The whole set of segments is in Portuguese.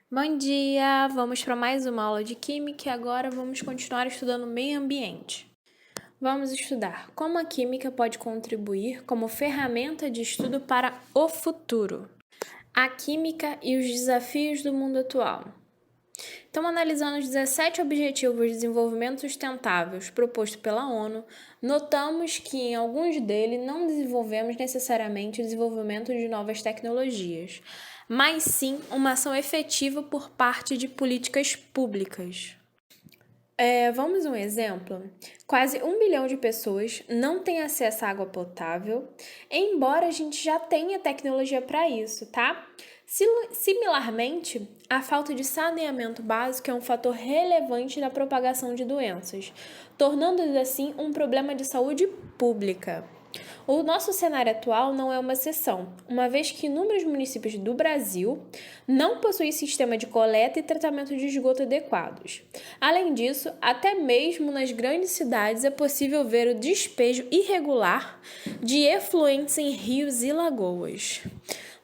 Bom dia! Vamos para mais uma aula de Química e agora vamos continuar estudando meio ambiente. Vamos estudar como a química pode contribuir como ferramenta de estudo para o futuro. A química e os desafios do mundo atual. Então, analisando os 17 Objetivos de Desenvolvimento Sustentável propostos pela ONU, notamos que em alguns deles não desenvolvemos necessariamente o desenvolvimento de novas tecnologias, mas sim uma ação efetiva por parte de políticas públicas. Vamos um exemplo? Quase 1 bilhão de pessoas não têm acesso à água potável, embora a gente já tenha tecnologia para isso, tá? Similarmente, a falta de saneamento básico é um fator relevante na propagação de doenças, tornando-se assim um problema de saúde pública. O nosso cenário atual não é uma exceção, uma vez que inúmeros municípios do Brasil não possuem sistema de coleta e tratamento de esgoto adequados. Além disso, até mesmo nas grandes cidades é possível ver o despejo irregular de efluentes em rios e lagoas.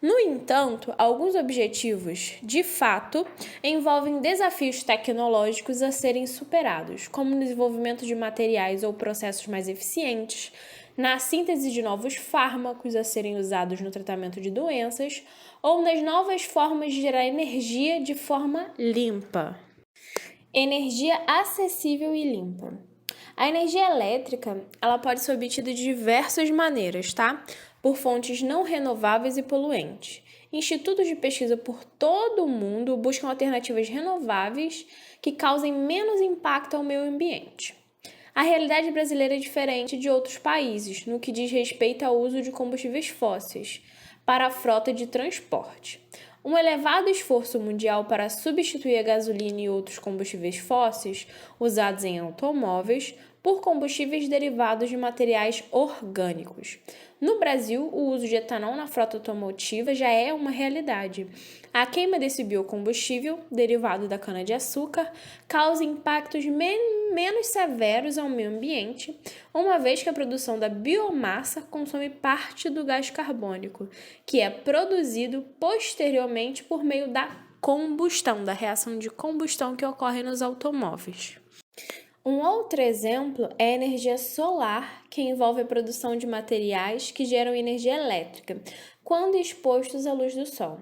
No entanto, alguns objetivos, de fato, envolvem desafios tecnológicos a serem superados, como o desenvolvimento de materiais ou processos mais eficientes, na síntese de novos fármacos a serem usados no tratamento de doenças ou nas novas formas de gerar energia de forma limpa. Energia acessível e limpa. A energia elétrica, ela pode ser obtida de diversas maneiras, tá? Por fontes não renováveis e poluentes. Institutos de pesquisa por todo o mundo buscam alternativas renováveis que causem menos impacto ao meio ambiente. A realidade brasileira é diferente de outros países no que diz respeito ao uso de combustíveis fósseis para a frota de transporte. Um elevado esforço mundial para substituir a gasolina e outros combustíveis fósseis usados em automóveis por combustíveis derivados de materiais orgânicos. No Brasil, o uso de etanol na frota automotiva já é uma realidade. A queima desse biocombustível, derivado da cana-de-açúcar, causa impactos menos severos ao meio ambiente, uma vez que a produção da biomassa consome parte do gás carbônico, que é produzido posteriormente por meio da combustão, da reação de combustão que ocorre nos automóveis. Um outro exemplo é a energia solar, que envolve a produção de materiais que geram energia elétrica, quando expostos à luz do sol.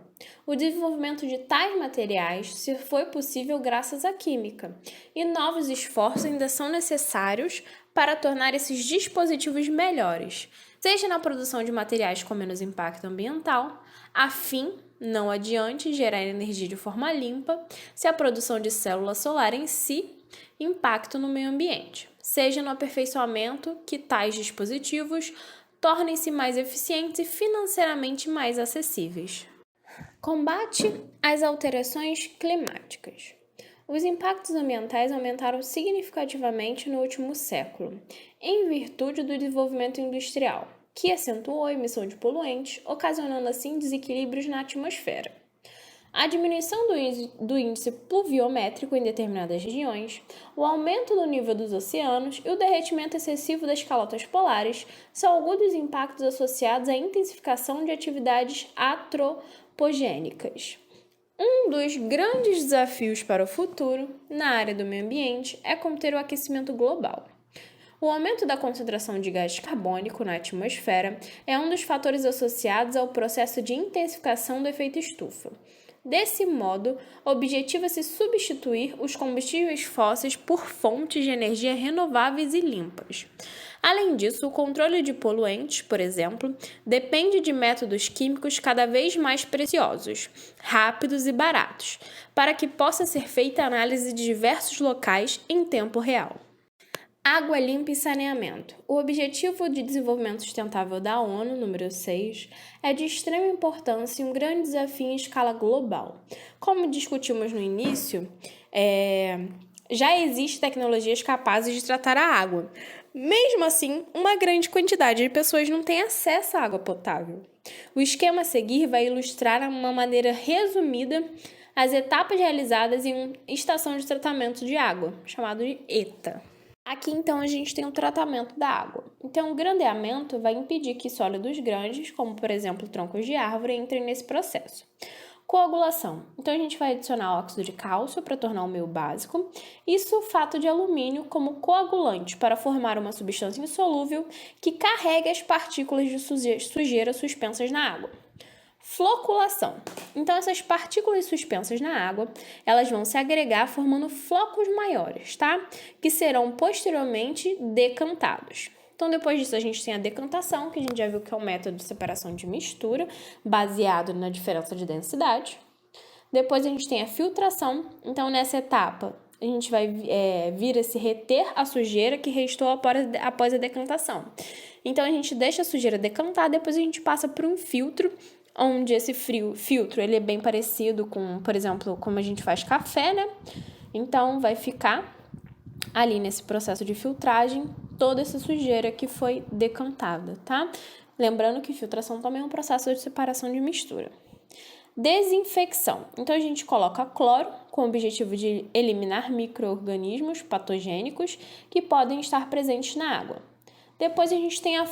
O desenvolvimento de tais materiais se foi possível graças à química, e novos esforços ainda são necessários para tornar esses dispositivos melhores, seja na produção de materiais com menos impacto ambiental, a fim, não adiante, gerar energia de forma limpa, se a produção de célula solar em si impacto no meio ambiente, seja no aperfeiçoamento que tais dispositivos tornem-se mais eficientes e financeiramente mais acessíveis. Combate às alterações climáticas. Os impactos ambientais aumentaram significativamente no último século, em virtude do desenvolvimento industrial, que acentuou a emissão de poluentes, ocasionando assim desequilíbrios na atmosfera. A diminuição do índice pluviométrico em determinadas regiões, o aumento do nível dos oceanos e o derretimento excessivo das calotas polares são alguns dos impactos associados à intensificação de atividades antropogênicas. Um dos grandes desafios para o futuro, na área do meio ambiente, é conter o aquecimento global. O aumento da concentração de gás carbônico na atmosfera é um dos fatores associados ao processo de intensificação do efeito estufa. Desse modo, objetiva-se substituir os combustíveis fósseis por fontes de energia renováveis e limpas. Além disso, o controle de poluentes, por exemplo, depende de métodos químicos cada vez mais preciosos, rápidos e baratos, para que possa ser feita análise de diversos locais em tempo real. Água limpa e saneamento. O Objetivo de Desenvolvimento Sustentável da ONU, número 6, é de extrema importância e um grande desafio em escala global. Como discutimos no início, já existem tecnologias capazes de tratar a água. Mesmo assim, uma grande quantidade de pessoas não tem acesso à água potável. O esquema a seguir vai ilustrar de uma maneira resumida as etapas realizadas em uma estação de tratamento de água, chamado de ETA. Aqui, então, a gente tem o tratamento da água. Então, o grandeamento vai impedir que sólidos grandes, como, por exemplo, troncos de árvore, entrem nesse processo. Coagulação. Então, a gente vai adicionar óxido de cálcio para tornar o meio básico e sulfato de alumínio como coagulante para formar uma substância insolúvel que carrega as partículas de sujeira suspensas na água. Floculação. Então, essas partículas suspensas na água, elas vão se agregar formando flocos maiores, tá? Que serão posteriormente decantados. Então, depois disso, a gente tem a decantação, que a gente já viu que é um método de separação de mistura, baseado na diferença de densidade. Depois, a gente tem a filtração. Então, nessa etapa, a gente vai vir a se reter a sujeira que restou após a decantação. Então, a gente deixa a sujeira decantar, depois a gente passa por um filtro, onde esse filtro ele é bem parecido com, por exemplo, como a gente faz café, né? Então, vai ficar ali nesse processo de filtragem toda essa sujeira que foi decantada, tá? Lembrando que filtração também é um processo de separação de mistura. Desinfecção. Então, a gente coloca cloro com o objetivo de eliminar micro-organismos patogênicos que podem estar presentes na água. Depois, a gente tem a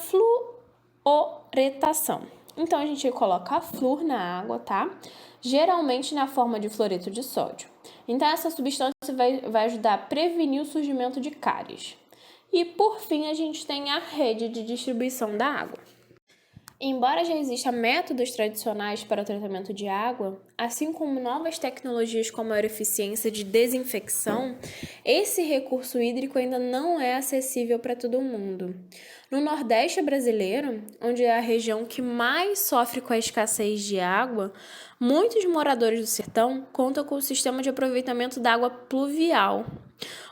fluoretação. Então, a gente coloca a flúor na água, tá? Geralmente na forma de fluoreto de sódio. Então, essa substância vai ajudar a prevenir o surgimento de cáries. E, por fim, a gente tem a rede de distribuição da água. Embora já existam métodos tradicionais para o tratamento de água, assim como novas tecnologias como a aeroeficiência de desinfecção, esse recurso hídrico ainda não é acessível para todo mundo. No Nordeste brasileiro, onde é a região que mais sofre com a escassez de água, muitos moradores do sertão contam com o sistema de aproveitamento da água pluvial.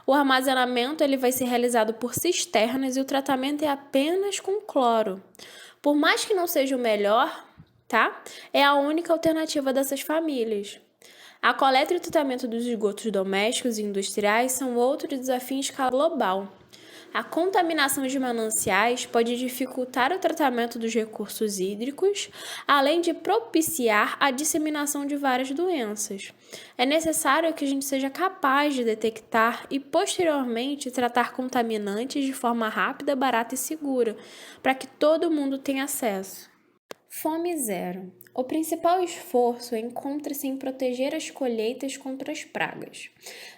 O armazenamento ele vai ser realizado por cisternas e o tratamento é apenas com cloro. Por mais que não seja o melhor, tá? É a única alternativa dessas famílias. A coleta e o tratamento dos esgotos domésticos e industriais são outro desafio em escala global. A contaminação de mananciais pode dificultar o tratamento dos recursos hídricos, além de propiciar a disseminação de várias doenças. É necessário que a gente seja capaz de detectar e, posteriormente, tratar contaminantes de forma rápida, barata e segura, para que todo mundo tenha acesso. Fome zero. O principal esforço encontra-se em proteger as colheitas contra as pragas.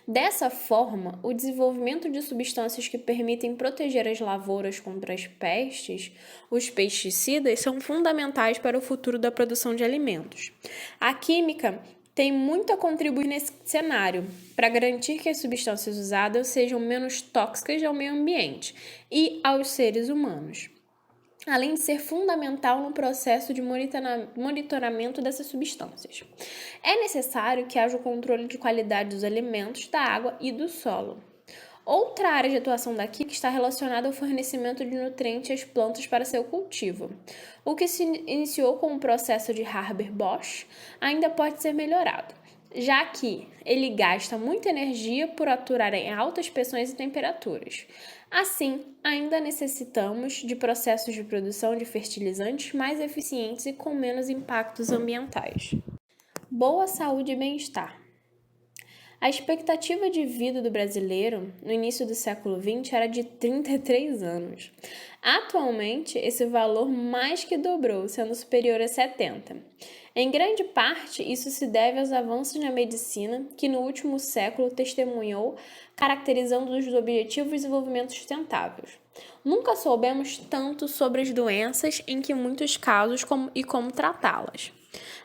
Dessa forma, o desenvolvimento de substâncias que permitem proteger as lavouras contra as pestes, os pesticidas, são fundamentais para o futuro da produção de alimentos. A química tem muito a contribuir nesse cenário, para garantir que as substâncias usadas sejam menos tóxicas ao meio ambiente e aos seres humanos, além de ser fundamental no processo de monitoramento dessas substâncias. É necessário que haja o controle de qualidade dos alimentos, da água e do solo. Outra área de atuação da química está relacionada ao fornecimento de nutrientes às plantas para seu cultivo. O que se iniciou com o processo de Haber-Bosch ainda pode ser melhorado, já que ele gasta muita energia por atuar em altas pressões e temperaturas. Assim, ainda necessitamos de processos de produção de fertilizantes mais eficientes e com menos impactos ambientais. Boa saúde e bem-estar. A expectativa de vida do brasileiro no início do século XX era de 33 anos. Atualmente, esse valor mais que dobrou, sendo superior a 70. Em grande parte, isso se deve aos avanços na medicina, que no último século testemunhou, caracterizando os objetivos de desenvolvimento sustentável. Nunca soubemos tanto sobre as doenças, em que muitos casos e como tratá-las.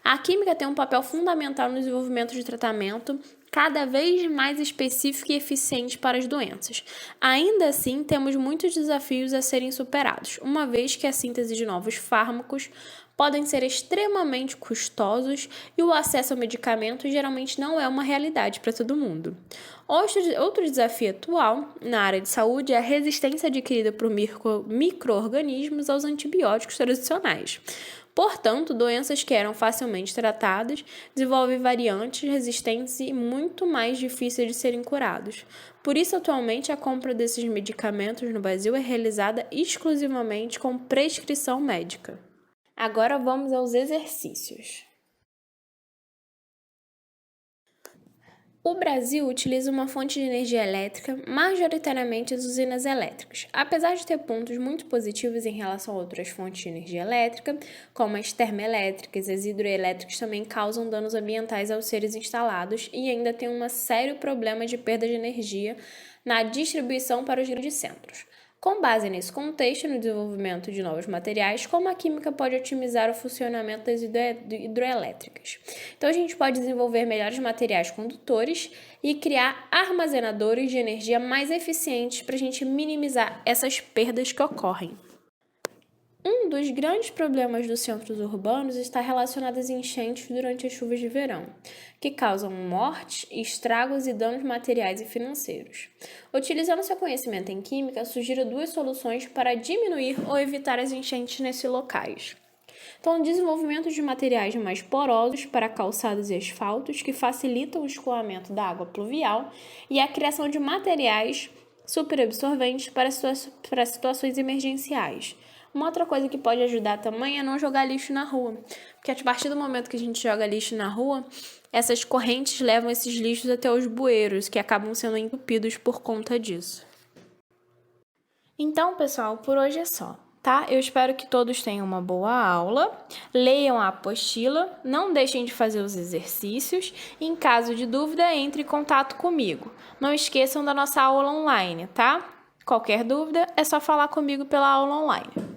A química tem um papel fundamental no desenvolvimento de tratamento cada vez mais específico e eficiente para as doenças. Ainda assim, temos muitos desafios a serem superados, uma vez que a síntese de novos fármacos podem ser extremamente custosos e o acesso ao medicamento geralmente não é uma realidade para todo mundo. Outro desafio atual na área de saúde é a resistência adquirida por micro-organismos aos antibióticos tradicionais. Portanto, doenças que eram facilmente tratadas desenvolvem variantes resistentes e muito mais difíceis de serem curados. Por isso, atualmente, a compra desses medicamentos no Brasil é realizada exclusivamente com prescrição médica. Agora vamos aos exercícios. O Brasil utiliza uma fonte de energia elétrica, majoritariamente as usinas elétricas. Apesar de ter pontos muito positivos em relação a outras fontes de energia elétrica, como as termoelétricas, as hidroelétricas também causam danos ambientais aos seres instalados e ainda tem um sério problema de perda de energia na distribuição para os grandes centros. Com base nesse contexto, no desenvolvimento de novos materiais, como a química pode otimizar o funcionamento das hidroelétricas? Então, a gente pode desenvolver melhores materiais condutores e criar armazenadores de energia mais eficientes para a gente minimizar essas perdas que ocorrem. Um dos grandes problemas dos centros urbanos está relacionado às enchentes durante as chuvas de verão, que causam mortes, estragos e danos materiais e financeiros. Utilizando seu conhecimento em química, sugira 2 soluções para diminuir ou evitar as enchentes nesses locais. Então, o desenvolvimento de materiais mais porosos para calçados e asfaltos, que facilitam o escoamento da água pluvial, e a criação de materiais superabsorventes para situações emergenciais. Uma outra coisa que pode ajudar também é não jogar lixo na rua, porque a partir do momento que a gente joga lixo na rua, essas correntes levam esses lixos até os bueiros, que acabam sendo entupidos por conta disso. Então, pessoal, por hoje é só, tá? Eu espero que todos tenham uma boa aula, leiam a apostila, não deixem de fazer os exercícios e, em caso de dúvida, entre em contato comigo. Não esqueçam da nossa aula online, tá? Qualquer dúvida é só falar comigo pela aula online.